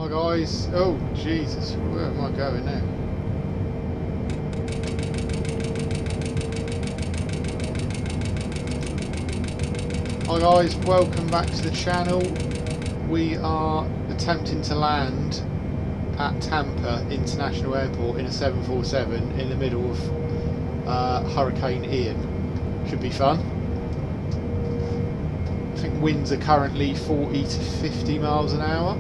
Hi guys. Oh Jesus, where am I going now? Hi guys, welcome back to the channel. We are attempting to land at Tampa International Airport in a 747 in the middle of Hurricane Ian. Should be fun. I think winds are currently 40 to 50 miles an hour.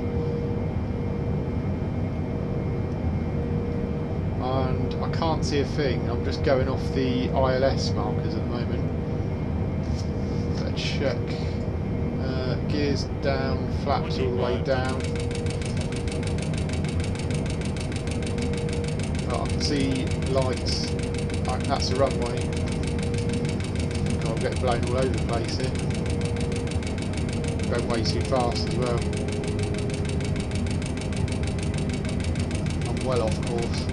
And I can't see a thing. I'm just going off the ILS markers at the moment. Let's check. Gears down, flaps all the way down. Oh, I can see lights. That's the runway. God, I'm getting blown all over the place here. Going way too fast as well. I'm well off course.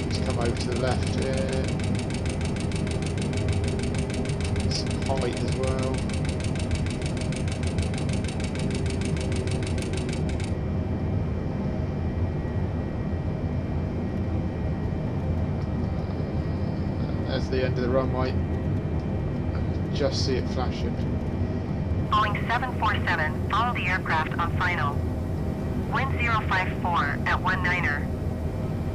Let's come over to the left here. Some height as well. There's the end of the runway. Just see it flashing. Boeing 747, follow the aircraft on final. Wind 054 at 19er.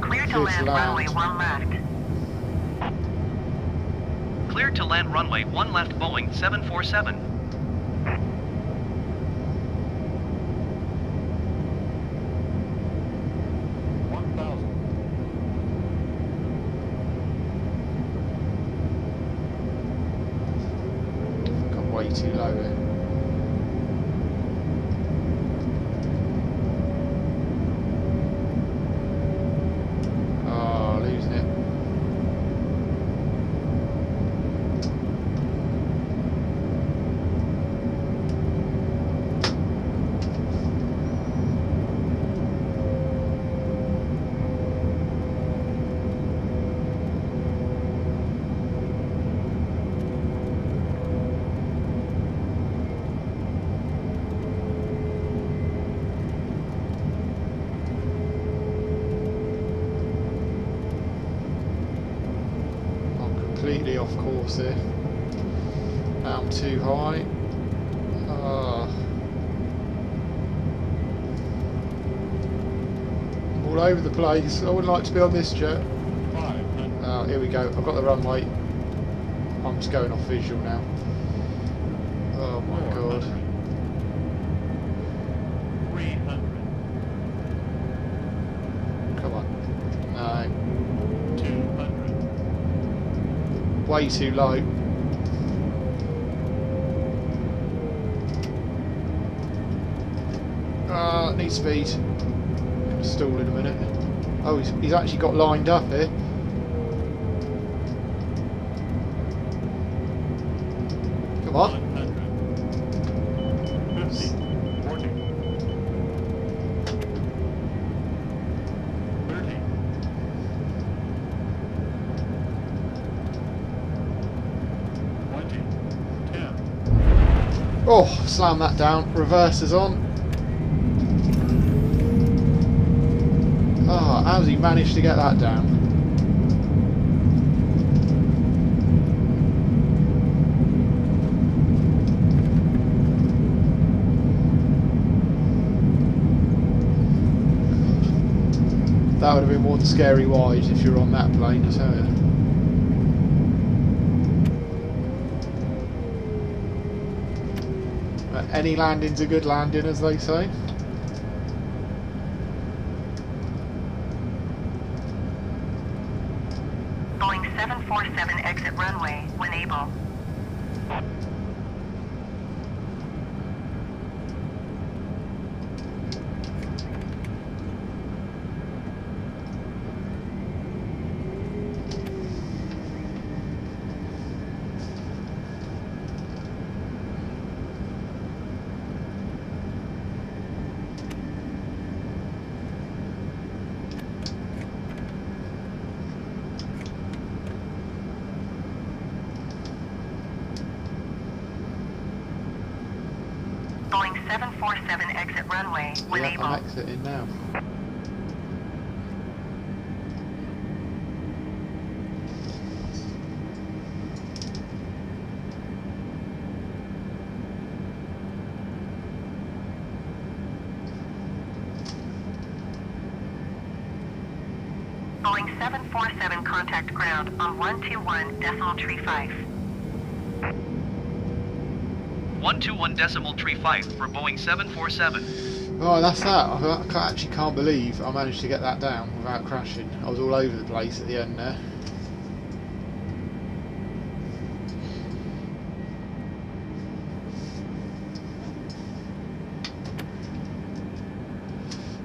Clear to land runway 1 left. Clear to land runway 1 left, Boeing 747. Got way too low here. Completely off course here. Down too high. I'm all over the place. I would like to be on this jet. Here we go. I've got the runway. I'm just going off visual now. Oh my god. 300. Come on. No. 200. Way too low. Need speed. Gonna stall in a minute. Oh, he's actually got lined up here. Come on. 100. 50. 40. 30. 20. 10. Oh, slam that down. Reverse is on. Oh, how's he managed to get that down? That would have been one scary wide if you're on that plane, I tell you. Any landing's a good landing, as they say. Boeing 747 exit runway when able. exit runway when Yeah, able. I'm exiting now. Boeing 747 contact ground on 121.35. 121.35 for Boeing 747. Oh, that's that. Actually can't believe I managed to get that down without crashing. I was all over the place at the end there.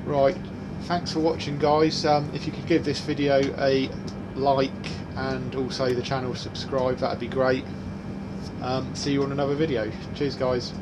Right, thanks for watching, guys. If you could give this video a like and also the channel subscribe, that'd be great. See you on another video. Cheers, guys.